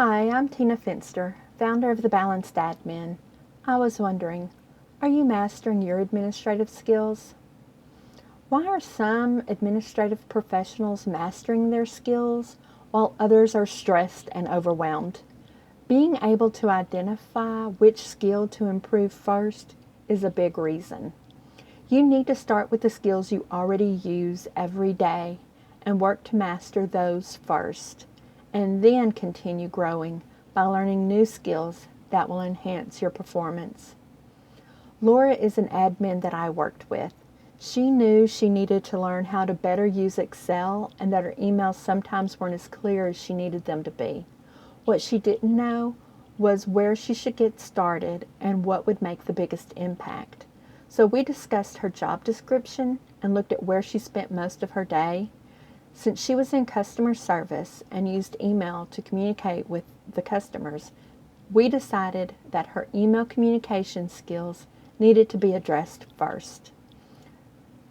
Hi, I'm Tina Finster, founder of The Balanced Admin. I was wondering, are you mastering your administrative skills? Why are some administrative professionals mastering their skills while others are stressed and overwhelmed? Being able to identify which skill to improve first is a big reason. You need to start with the skills you already use every day and work to master those first, and then continue growing by learning new skills that will enhance your performance. Laura is an admin that I worked with. She knew she needed to learn how to better use Excel and that her emails sometimes weren't as clear as she needed them to be. What she didn't know was where she should get started and what would make the biggest impact. So we discussed her job description and looked at where she spent most of her day. Since she was in customer service and used email to communicate with the customers, we decided that her email communication skills needed to be addressed first.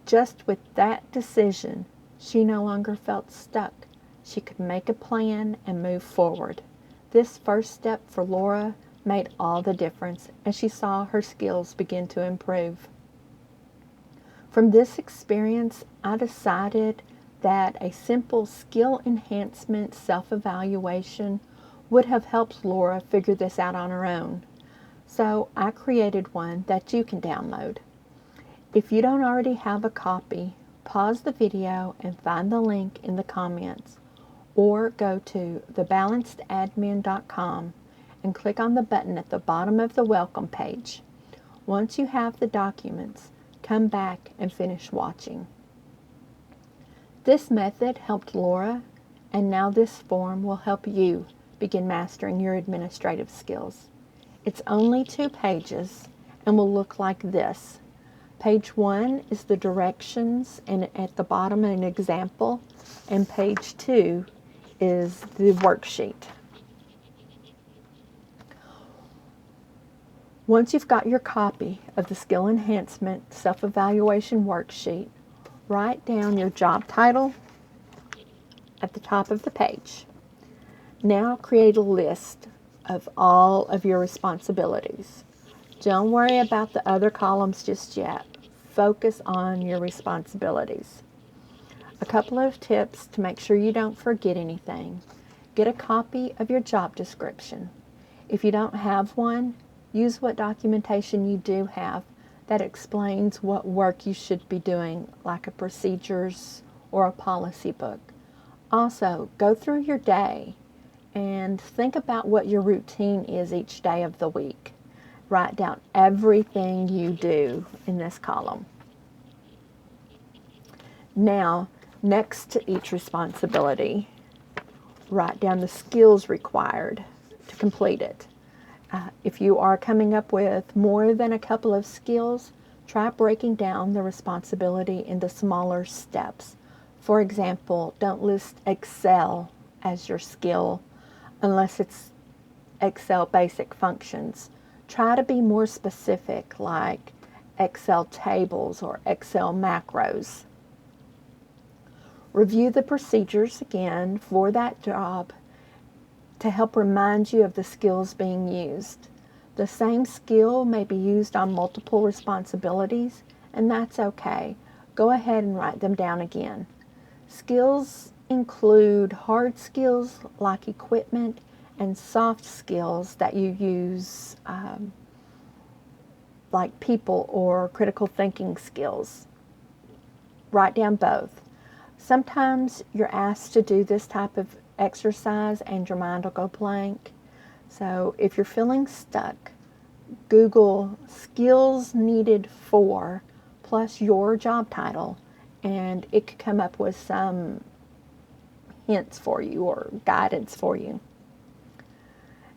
Just with that decision, she no longer felt stuck. She could make a plan and move forward. This first step for Laura made all the difference as she saw her skills begin to improve. From this experience, I decided that a simple skill enhancement self-evaluation would have helped Laura figure this out on her own. So I created one that you can download. If you don't already have a copy, pause the video and find the link in the comments, or go to thebalancedadmin.com and click on the button at the bottom of the welcome page. Once you have the documents, come back and finish watching. This method helped Laura, and now this form will help you begin mastering your administrative skills. It's only 2 pages and will look like this. Page 1 is the directions, and at the bottom an example, and page 2 is the worksheet. Once you've got your copy of the Skill Enhancement Self-Evaluation Worksheet, write down your job title at the top of the page. Now create a list of all of your responsibilities. Don't worry about the other columns just yet. Focus on your responsibilities. A couple of tips to make sure you don't forget anything. Get a copy of your job description. If you don't have one, use what documentation you do have that explains what work you should be doing, like a procedures or a policy book. Also, go through your day and think about what your routine is each day of the week. Write down everything you do in this column. Now, next to each responsibility, write down the skills required to complete it. If you are coming up with more than a couple of skills, try breaking down the responsibility into smaller steps. For example, don't list Excel as your skill unless it's Excel basic functions. Try to be more specific, like Excel tables or Excel macros. Review the procedures again for that job to help remind you of the skills being used. The same skill may be used on multiple responsibilities, and that's okay. Go ahead and write them down again. Skills include hard skills like equipment and soft skills that you use like people or critical thinking skills. Write down both. Sometimes you're asked to do this type of exercise and your mind will go blank. So if you're feeling stuck, Google skills needed for plus your job title, and it could come up with some hints for you or guidance for you.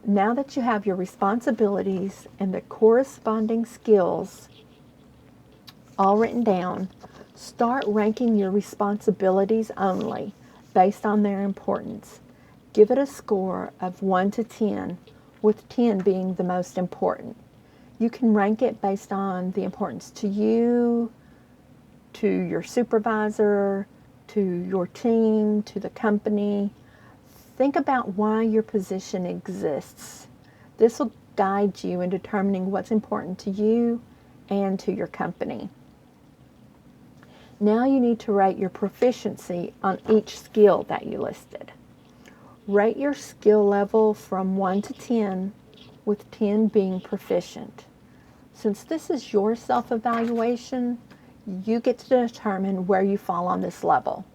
Now that you have your responsibilities and the corresponding skills all written down, start ranking your responsibilities only based on their importance. Give it a score of 1 to 10, with 10 being the most important. You can rank it based on the importance to you, to your supervisor, to your team, to the company. Think about why your position exists. This will guide you in determining what's important to you and to your company. Now you need to rate your proficiency on each skill that you listed. Rate your skill level from 1 to 10, with 10 being proficient. Since this is your self-evaluation, you get to determine where you fall on this level.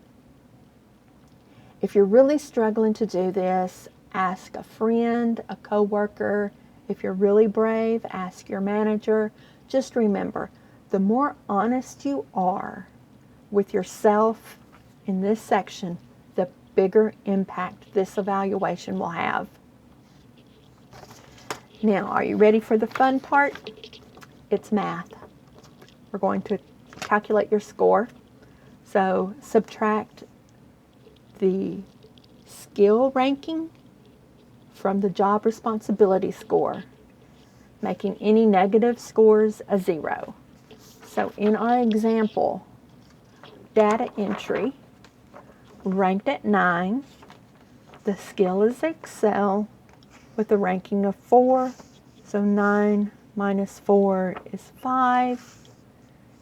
If you're really struggling to do this, ask a friend, a coworker. If you're really brave, ask your manager. Just remember, the more honest you are with yourself in this section, the bigger impact this evaluation will have. Now, are you ready for the fun part? It's math. We're going to calculate your score. So subtract the skill ranking from the job responsibility score, making any negative scores a 0. So in our example, data entry, ranked at 9, the skill is Excel with a ranking of 4, so 9 minus 4 is 5,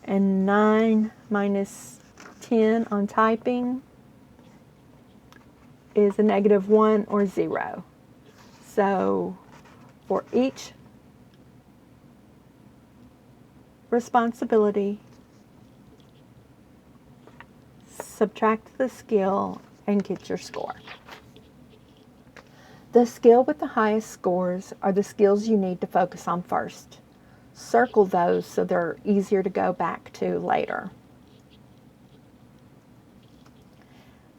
and 9 minus 10 on typing is a -1 or 0. So for each responsibility, subtract the skill and get your score. The skill with the highest scores are the skills you need to focus on first. Circle those so they're easier to go back to later.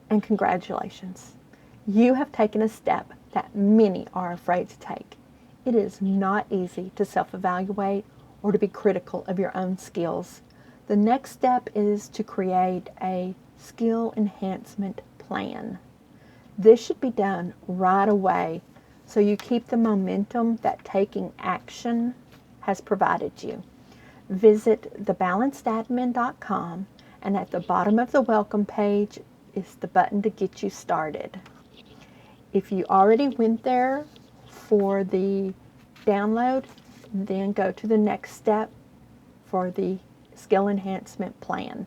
And congratulations. You have taken a step that many are afraid to take. It is not easy to self-evaluate or to be critical of your own skills. The next step is to create a skill enhancement plan. This should be done right away so you keep the momentum that taking action has provided you. Visit thebalancedadmin.com, and at the bottom of the welcome page is the button to get you started. If you already went there for the download, then go to the next step for the skill enhancement plan.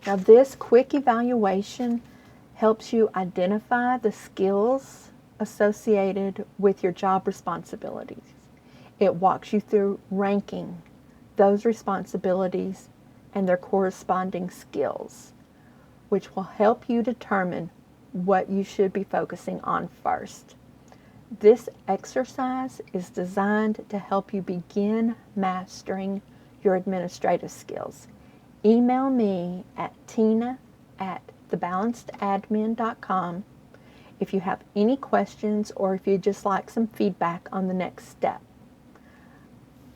Now, this quick evaluation helps you identify the skills associated with your job responsibilities. It walks you through ranking those responsibilities and their corresponding skills, which will help you determine what you should be focusing on first. This exercise is designed to help you begin mastering your administrative skills. Email me at tina@thebalancedadmin.com if you have any questions or if you'd just like some feedback on the next step.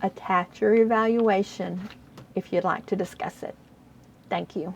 Attach your evaluation if you'd like to discuss it. Thank you.